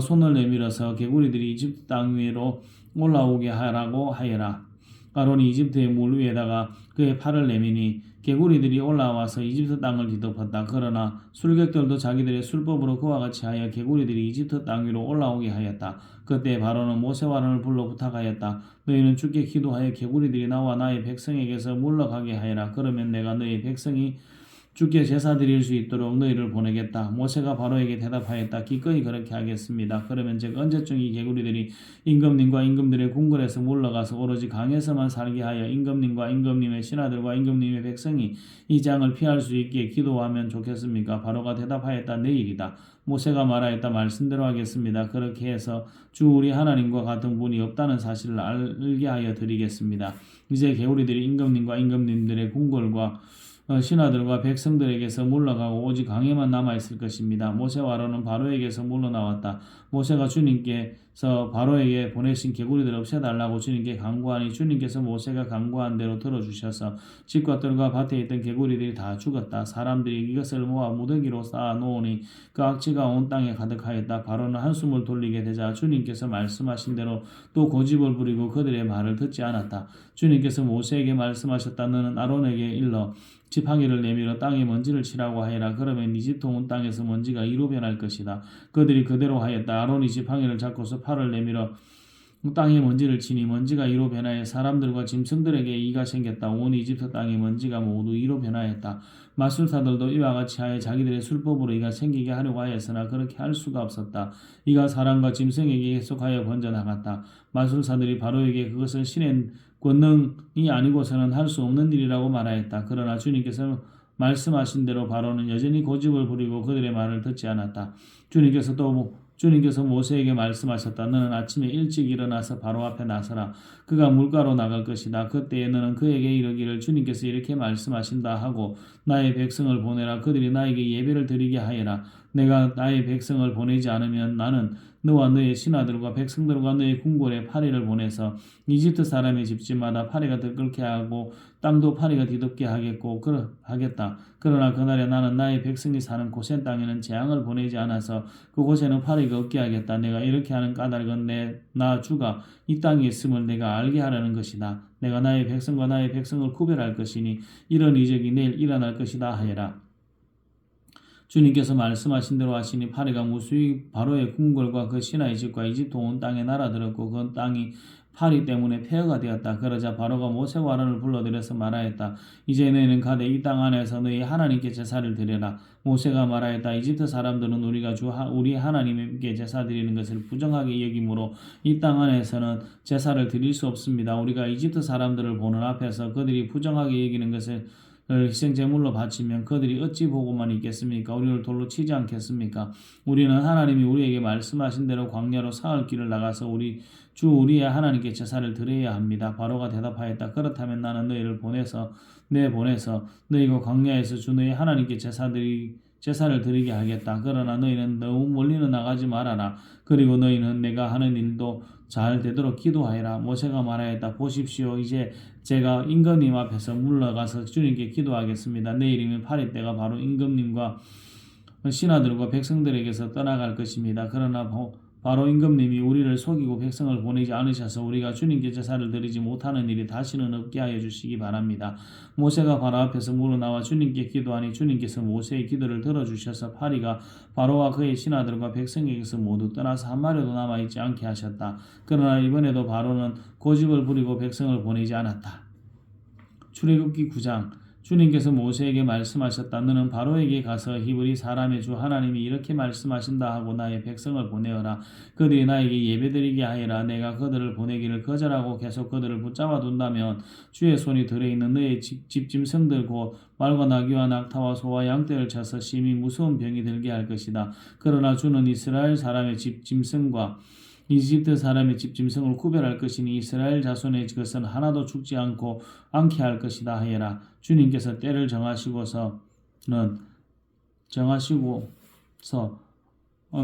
손을 내밀어서 개구리들이 이집트 땅 위로 올라오게 하라고 하여라. 아론이 이집트의 물 위에다가 그의 팔을 내미니 개구리들이 올라와서 이집트 땅을 뒤덮었다. 그러나 술객들도 자기들의 술법으로 그와 같이 하여 개구리들이 이집트 땅 위로 올라오게 하였다. 그때 바로는 모세와 아론을 불러 부탁하였다. 너희는 주께 기도하여 개구리들이 나와 나의 백성에게서 물러가게 하여라. 그러면 내가 너희 백성이 주께 제사 드릴 수 있도록 너희를 보내겠다. 모세가 바로에게 대답하였다. 기꺼이 그렇게 하겠습니다. 그러면 즉 언제쯤 이 개구리들이 임금님과 임금들의 궁궐에서 물러가서 오로지 강에서만 살게 하여 임금님과 임금님의 신하들과 임금님의 백성이 이 장을 피할 수 있게 기도하면 좋겠습니까? 바로가 대답하였다. 내일이다. 모세가 말하였다. 말씀대로 하겠습니다. 그렇게 해서 주 우리 하나님과 같은 분이 없다는 사실을 알게 하여 드리겠습니다. 이제 개구리들이 임금님과 임금님들의 궁궐과 신하들과 백성들에게서 물러가고 오직 강에만 남아있을 것입니다. 모세와 아론은 바로에게서 물러나왔다. 모세가 주님께서 바로에게 보내신 개구리들을 없애달라고 주님께 간구하니 주님께서 모세가 간구한 대로 들어주셔서 집과 뜰과 밭에 있던 개구리들이 다 죽었다. 사람들이 이것을 모아 무더기로 쌓아 놓으니 그 악취가 온 땅에 가득하였다. 바로는 한숨을 돌리게 되자 주님께서 말씀하신 대로 또 고집을 부리고 그들의 말을 듣지 않았다. 주님께서 모세에게 말씀하셨다. 너는 아론에게 일러 지팡이를 내밀어 땅에 먼지를 치라고 하여라. 그러면 이집트 온 땅에서 먼지가 이로 변할 것이다. 그들이 그대로 하였다. 아론이 지팡이를 잡고서 팔을 내밀어 땅에 먼지를 치니 먼지가 이로 변하여 사람들과 짐승들에게 이가 생겼다. 온 이집트 땅의 먼지가 모두 이로 변하였다. 마술사들도 이와 같이 하여 자기들의 술법으로 이가 생기게 하려고 하였으나 그렇게 할 수가 없었다. 이가 사람과 짐승에게 계속하여 번져나갔다. 마술사들이 바로에게 그것은 신의 권능이 아니고서는 할 수 없는 일이라고 말하였다. 그러나 주님께서 말씀하신 대로 바로는 여전히 고집을 부리고 그들의 말을 듣지 않았다. 주님께서 모세에게 말씀하셨다. 너는 아침에 일찍 일어나서 바로 앞에 나서라. 그가 물가로 나갈 것이다. 그때에 너는 그에게 이르기를 주님께서 이렇게 말씀하신다 하고 나의 백성을 보내라. 그들이 나에게 예배를 드리게 하여라. 내가 나의 백성을 보내지 않으면 나는 너와 너의 신하들과 백성들과 너의 궁궐에 파리를 보내서 이집트 사람의 집집마다 파리가 들끓게 하고 땅도 파리가 뒤덮게 하겠다. 그러나 그날에 나는 나의 백성이 사는 고센 땅에는 재앙을 보내지 않아서 그곳에는 파리가 없게 하겠다. 내가 이렇게 하는 까닭은 나 주가 이 땅에 있음을 내가 알게 하려는 것이다. 내가 나의 백성과 나의 백성을 구별할 것이니 이런 이적이 내일 일어날 것이다 하여라. 주님께서 말씀하신 대로 하시니 파리가 무수히 바로의 궁궐과 그 신하의 집과 이집트 온 땅에 날아들었고 그 땅이 파리 때문에 폐허가 되었다. 그러자 바로가 모세와 아론을 불러들여서 말하였다. 이제 너희는 가되 이 땅 안에서 너희 하나님께 제사를 드려라. 모세가 말하였다. 이집트 사람들은 우리 하나님께 제사 드리는 것을 부정하게 여기므로 이 땅 안에서는 제사를 드릴 수 없습니다. 우리가 이집트 사람들을 보는 앞에서 그들이 부정하게 여기는 것을 희생제물로 바치면 그들이 어찌 보고만 있겠습니까? 우리를 돌로 치지 않겠습니까? 우리는 하나님이 우리에게 말씀하신 대로 광야로 사흘 길을 나가서 우리의 하나님께 제사를 드려야 합니다. 바로가 대답하였다. 그렇다면 나는 너희를 보내서 너희가 광야에서 주 너희 하나님께 제사 제사를 드리게 하겠다. 그러나 너희는 너무 멀리는 나가지 말아라. 그리고 너희는 내가 하는 일도 잘 되도록 기도하여라. 모세가 말하였다. 보십시오. 이제 제가 임금님 앞에서 물러가서 주님께 기도하겠습니다. 내일이면 8일 때가 바로 임금님과 신하들과 백성들에게서 떠나갈 것입니다. 그러나 바로 임금님이 우리를 속이고 백성을 보내지 않으셔서 우리가 주님께 제사를 드리지 못하는 일이 다시는 없게 하여 주시기 바랍니다. 모세가 바로 앞에서 물어나와 주님께 기도하니 주님께서 모세의 기도를 들어주셔서 파리가 바로와 그의 신하들과 백성에게서 모두 떠나서 한 마리도 남아있지 않게 하셨다. 그러나 이번에도 바로는 고집을 부리고 백성을 보내지 않았다. 출애굽기 9장. 주님께서 모세에게 말씀하셨다. 너는 바로에게 가서 히브리 사람의 주 하나님이 이렇게 말씀하신다 하고 나의 백성을 보내어라. 그들이 나에게 예배드리게 하여라. 내가 그들을 보내기를 거절하고 계속 그들을 붙잡아 둔다면 주의 손이 들어있는 너의 집짐승들 곧 말과 나귀와 낙타와 소와 양떼를 쳐서 심히 무서운 병이 들게 할 것이다. 그러나 주는 이스라엘 사람의 집짐승과 이집트 사람의 집짐승을 구별할 것이니 이스라엘 자손의 것은 하나도 죽지 않게 할 것이다 하여라. 주님께서 때를 정하시고서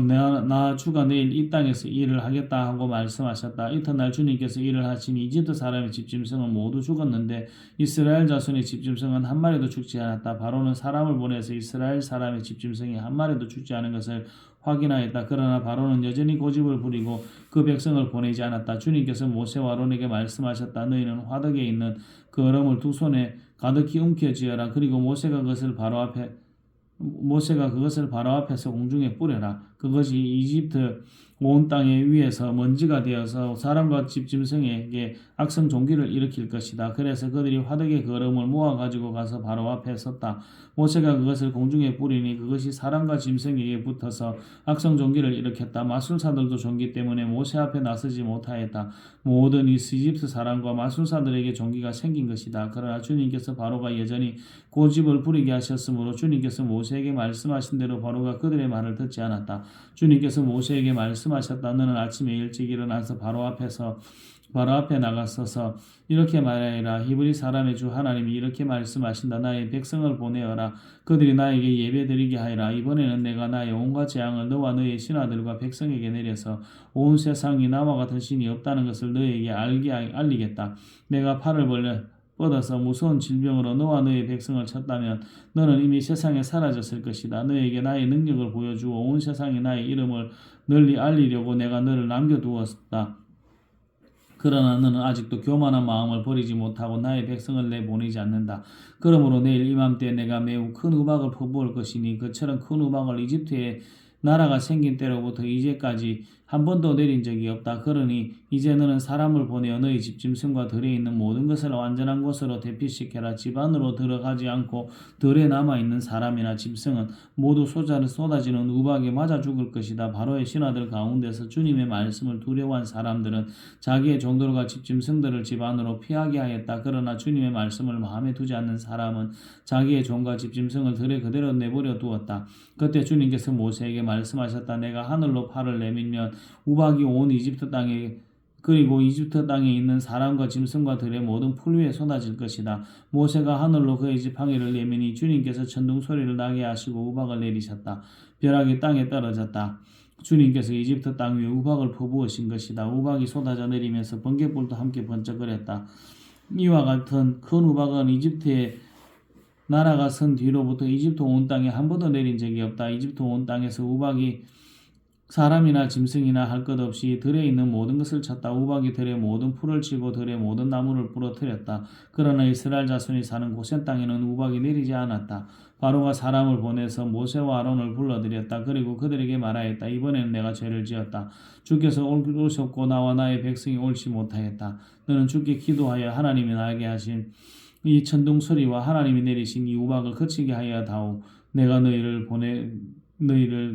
나 주가 내일 이 땅에서 일을 하겠다 하고 말씀하셨다. 이튿날 주님께서 일을 하시니 이집트 사람의 집짐승은 모두 죽었는데 이스라엘 자손의 집짐승은 한 마리도 죽지 않았다. 바로는 사람을 보내서 이스라엘 사람의 집짐승이 한 마리도 죽지 않은 것을 확인하였다. 그러나 바로는 여전히 고집을 부리고 그 백성을 보내지 않았다. 주님께서 모세와 아론에게 말씀하셨다. 너희는 화덕에 있는 그 얼음을 두 손에 가득히 움켜쥐어라. 그리고 모세가 그것을 바로 앞에서 공중에 뿌려라. 그것이 이집트 온 땅에 위에서 먼지가 되어서 사람과 집짐승에게 악성 종기를 일으킬 것이다. 그래서 그들이 화덕의 그 얼음을 모아 가지고 가서 바로 앞에 섰다. 모세가 그것을 공중에 뿌리니 그것이 사람과 짐승에게 붙어서 악성 종기를 일으켰다. 마술사들도 종기 때문에 모세 앞에 나서지 못하였다. 모든 이집트 사람과 마술사들에게 종기가 생긴 것이다. 그러나 주님께서 바로가 여전히 고집을 부리게 하셨으므로 주님께서 모세에게 말씀하신 대로 바로가 그들의 말을 듣지 않았다. 주님께서 모세에게 말씀하셨다. 너는 아침에 일찍 일어나서 바로 앞에 나가서서 이렇게 말하여라. 히브리 사람의 주 하나님이 이렇게 말씀하신다. 나의 백성을 보내어라. 그들이 나에게 예배드리게 하여라. 이번에는 내가 나의 온갖 재앙을 너와 너의 신하들과 백성에게 내려서 온 세상이 나와 같은 신이 없다는 것을 너에게 알리겠다. 내가 팔을 뻗어서 무서운 질병으로 너와 너의 백성을 쳤다면 너는 이미 세상에 사라졌을 것이다. 너에게 나의 능력을 보여주어 온 세상에 나의 이름을 널리 알리려고 내가 너를 남겨두었다. 그러나 너는 아직도 교만한 마음을 버리지 못하고 나의 백성을 내보내지 않는다. 그러므로 내일 이맘때 내가 매우 큰 우박을 퍼부을 것이니 그처럼 큰 우박을 이집트에 나라가 생긴 때로부터 이제까지 한 번도 내린 적이 없다. 그러니 이제 너는 사람을 보내어 너희 집짐승과 들에 있는 모든 것을 완전한 곳으로 대피시켜라. 집 안으로 들어가지 않고 들에 남아있는 사람이나 짐승은 모두 쏟아지는 우박에 맞아 죽을 것이다. 바로의 신하들 가운데서 주님의 말씀을 두려워한 사람들은 자기의 종들과 집짐승들을 집 안으로 피하게 하였다. 그러나 주님의 말씀을 마음에 두지 않는 사람은 자기의 종과 집짐승을 들에 그대로 내버려 두었다. 그때 주님께서 모세에게 말씀하셨다. 내가 하늘로 팔을 내밀면 우박이 온 이집트 땅에 그리고 이집트 땅에 있는 사람과 짐승과 들의 모든 풀 위에 쏟아질 것이다. 모세가 하늘로 그의 지팡이를 내미니 주님께서 천둥 소리를 나게 하시고 우박을 내리셨다. 벼락이 땅에 떨어졌다. 주님께서 이집트 땅 위에 우박을 퍼부으신 것이다. 우박이 쏟아져 내리면서 번갯불도 함께 번쩍거렸다. 이와 같은 큰 우박은 이집트의 나라가 선 뒤로부터 이집트 온 땅에 한 번도 내린 적이 없다. 이집트 온 땅에서 우박이 사람이나 짐승이나 할 것 없이 들에 있는 모든 것을 쳤다. 우박이 들의 모든 풀을 치고 들의 모든 나무를 부러뜨렸다. 그러나 이스라엘 자손이 사는 고센 땅에는 우박이 내리지 않았다. 바로가 사람을 보내서 모세와 아론을 불러들였다. 그리고 그들에게 말하였다. 이번에는 내가 죄를 지었다. 주께서 오셨고 나와 나의 백성이 옳지 못하였다. 너는 주께 기도하여 하나님이 나에게 하신 이 천둥 소리와 하나님이 내리신 이 우박을 그치게 하여 다오. 내가 너희를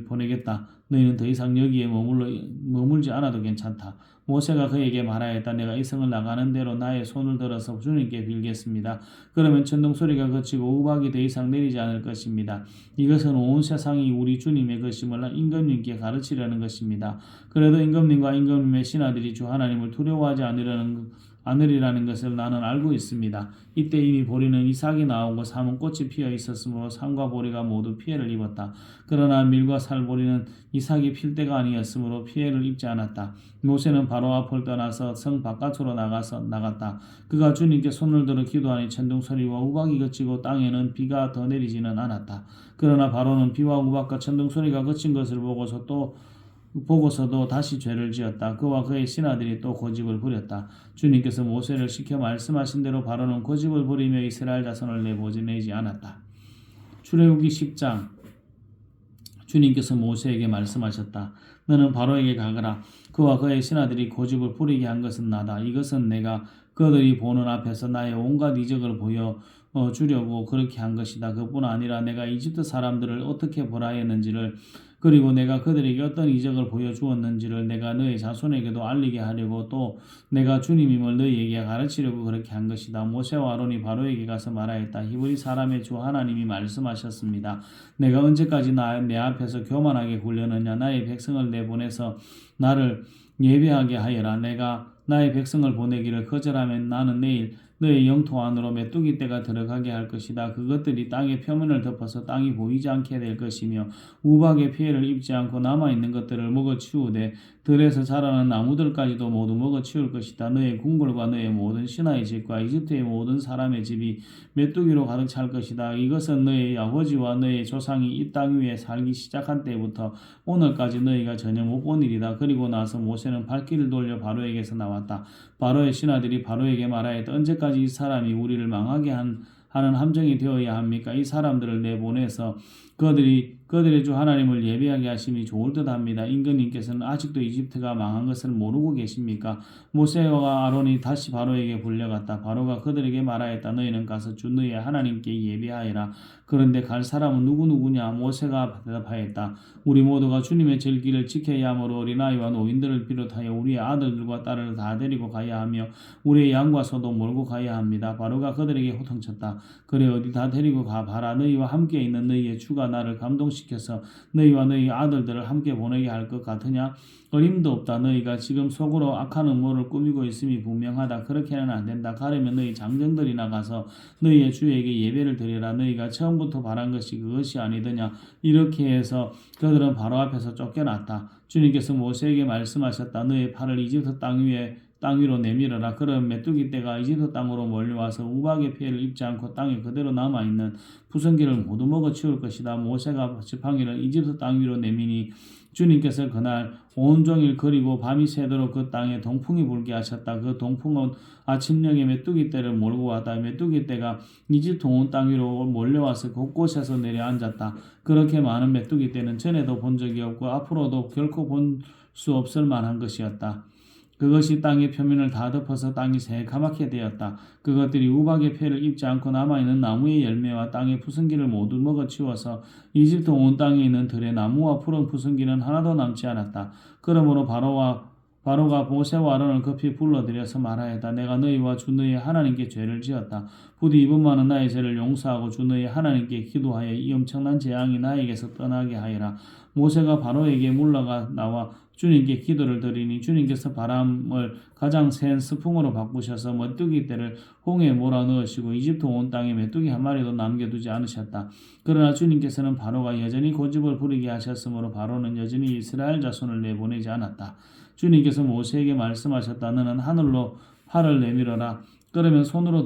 보내겠다. 너희는 더 이상 여기에 머물지 않아도 괜찮다. 모세가 그에게 말하였다. 내가 이 성을 나가는 대로 나의 손을 들어서 주님께 빌겠습니다. 그러면 천둥 소리가 그치고 우박이 더 이상 내리지 않을 것입니다. 이것은 온 세상이 우리 주님의 것임을 임금님께 가르치려는 것입니다. 그래도 임금님과 임금님의 신하들이 주 하나님을 두려워하지 않으리라는 것을 나는 알고 있습니다. 이때 이미 보리는 이삭이 나오고 삼은 꽃이 피어 있었으므로 삼과 보리가 모두 피해를 입었다. 그러나 밀과 살보리는 이삭이 필 때가 아니었으므로 피해를 입지 않았다. 모세는 바로 앞을 떠나서 성 바깥으로 나갔다. 그가 주님께 손을 들어 기도하니 천둥소리와 우박이 그치고 땅에는 비가 더 내리지는 않았다. 그러나 바로는 비와 우박과 천둥소리가 그친 것을 보고서도 다시 죄를 지었다. 그와 그의 신하들이 또 고집을 부렸다. 주님께서 모세를 시켜 말씀하신 대로 바로는 고집을 부리며 이스라엘 자손을 내보내지 않았다. 출애굽기 10장. 주님께서 모세에게 말씀하셨다. 너는 바로에게 가거라. 그와 그의 신하들이 고집을 부리게 한 것은 나다. 이것은 내가 그들이 보는 앞에서 나의 온갖 이적을 보여 주려고 그렇게 한 것이다. 그뿐 아니라 내가 이집트 사람들을 어떻게 벌하였는지를 그리고 내가 그들에게 어떤 이적을 보여주었는지를 내가 너희 자손에게도 알리게 하려고 또 내가 주님임을 너희에게 가르치려고 그렇게 한 것이다. 모세와 아론이 바로에게 가서 말하였다. 히브리 사람의 주 하나님이 말씀하셨습니다. 내가 언제까지 내 앞에서 교만하게 굴려느냐. 나의 백성을 내보내서 나를 예배하게 하여라. 내가 나의 백성을 보내기를 거절하면 나는 내일 너의 영토 안으로 메뚜기 떼가 들어가게 할 것이다. 그것들이 땅의 표면을 덮어서 땅이 보이지 않게 될 것이며 우박의 피해를 입지 않고 남아있는 것들을 먹어치우되 들에서 자라는 나무들까지도 모두 먹어치울 것이다. 너의 궁궐과 너의 모든 신하의 집과 이집트의 모든 사람의 집이 메뚜기로 가득 찰 것이다. 이것은 너의 아버지와 너의 조상이 이 땅 위에 살기 시작한 때부터 오늘까지 너희가 전혀 못 본 일이다. 그리고 나서 모세는 발길을 돌려 바로에게서 나왔다. 바로의 신하들이 바로에게 말하였다. 언제까지 이 사람이 우리를 망하게 하는 함정이 되어야 합니까? 이 사람들을 내보내서 그들의 주 하나님을 예배하게 하심이 좋을 듯합니다. 임금님께서는 아직도 이집트가 망한 것을 모르고 계십니까? 모세와 아론이 다시 바로에게 불려갔다. 바로가 그들에게 말하였다. 너희는 가서 주 너희의 하나님께 예배하여라. 그런데 갈 사람은 누구냐? 모세가 대답하였다. 우리 모두가 주님의 절기를 지켜야 하므로 어린아이와 노인들을 비롯하여 우리의 아들들과 딸을 다 데리고 가야 하며 우리의 양과 소도 몰고 가야 합니다. 바로가 그들에게 호통쳤다. 그래 어디 다 데리고 가봐라. 너희와 함께 있는 너희의 주가 나를 감동시켜서 너희와 너희 아들들을 함께 보내게 할 것 같으냐? 어림도 없다. 너희가 지금 속으로 악한 음모를 꾸미고 있음이 분명하다. 그렇게는 안 된다. 가려면 너희 장정들이 나가서 너희의 주에게 예배를 드리라. 너희가 처음부터 바란 것이 그것이 아니더냐. 이렇게 해서 그들은 바로 앞에서 쫓겨났다. 주님께서 모세에게 말씀하셨다. 너의 팔을 이집트 땅 위로 내밀어라. 그런 메뚜기 떼가 이집트 땅으로 몰려와서 우박의 피해를 입지 않고 땅에 그대로 남아있는 푸성기를 모두 먹어치울 것이다. 모세가 지팡이를 이집트 땅 위로 내미니 주님께서 그날 온종일 그리고 밤이 새도록 그 땅에 동풍이 불게 하셨다. 그 동풍은 아침녘에 메뚜기 떼를 몰고 왔다. 메뚜기 떼가 이집트 온 땅 위로 몰려와서 곳곳에서 내려앉았다. 그렇게 많은 메뚜기 떼는 전에도 본 적이 없고 앞으로도 결코 본 수 없을 만한 것이었다. 그것이 땅의 표면을 다 덮어서 땅이 새카맣게 되었다. 그것들이 우박의 폐를 입지 않고 남아있는 나무의 열매와 땅의 푸승기를 모두 먹어치워서 이집트 온 땅에 있는 들의 나무와 푸른 푸승기는 하나도 남지 않았다. 그러므로 바로가 모세와 아론을 급히 불러들여서 말하였다. 내가 너희와 주 너희 하나님께 죄를 지었다. 부디 이번만은 나의 죄를 용서하고 주 너희 하나님께 기도하여 이 엄청난 재앙이 나에게서 떠나게 하여라. 모세가 바로에게 물러가 나와 주님께 기도를 드리니 주님께서 바람을 가장 센 스풍으로 바꾸셔서 메뚜기 떼를 홍해에 몰아넣으시고 이집트 온 땅에 메뚜기 한 마리도 남겨두지 않으셨다. 그러나 주님께서는 바로가 여전히 고집을 부리게 하셨으므로 바로는 여전히 이스라엘 자손을 내보내지 않았다. 주님께서 모세에게 말씀하셨다. 너는 하늘로 팔을 내밀어라. 그러면 손으로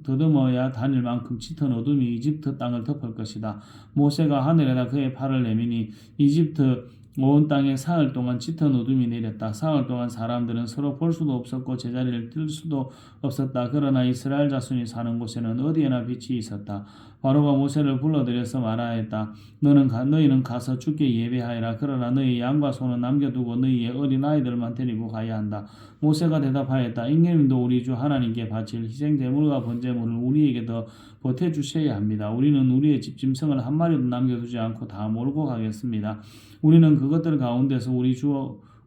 더듬어야 다닐 만큼 짙은 어둠이 이집트 땅을 덮을 것이다. 모세가 하늘에다 그의 팔을 내미니 이집트 온 땅에 사흘 동안 짙은 어둠이 내렸다. 사흘 동안 사람들은 서로 볼 수도 없었고 제자리를 뜰 수도 없었다. 그러나 이스라엘 자손이 사는 곳에는 어디에나 빛이 있었다. 바로가 모세를 불러들여서 말하였다. 너희는 가서 주께 예배하여라. 그러나 너희 양과 소는 남겨두고 너희의 어린 아이들만 데리고 가야 한다. 모세가 대답하였다. 임금님도 우리 주 하나님께 바칠 희생 제물과 번제물을 우리에게 더 보태주셔야 합니다. 우리는 우리의 집 짐승을 한 마리도 남겨두지 않고 다 몰고 가겠습니다. 우리는 그것들 가운데서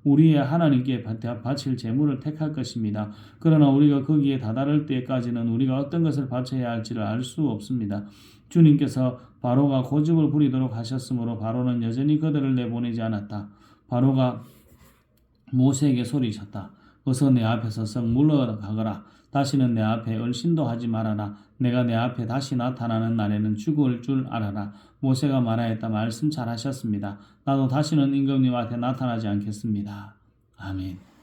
우리의 하나님께 바칠 제물을 택할 것입니다. 그러나 우리가 거기에 다다를 때까지는 우리가 어떤 것을 바쳐야 할지를 알 수 없습니다. 주님께서 바로가 고집을 부리도록 하셨으므로 바로는 여전히 그들을 내보내지 않았다. 바로가 모세에게 소리쳤다. 어서 내 앞에서 썩 물러가거라. 다시는 내 앞에 얼씬도 하지 말아라. 내가 내 앞에 다시 나타나는 날에는 죽을 줄 알아라. 모세가 말하였다. 말씀 잘 하셨습니다. 나도 다시는 임금님 앞에 나타나지 않겠습니다. 아멘.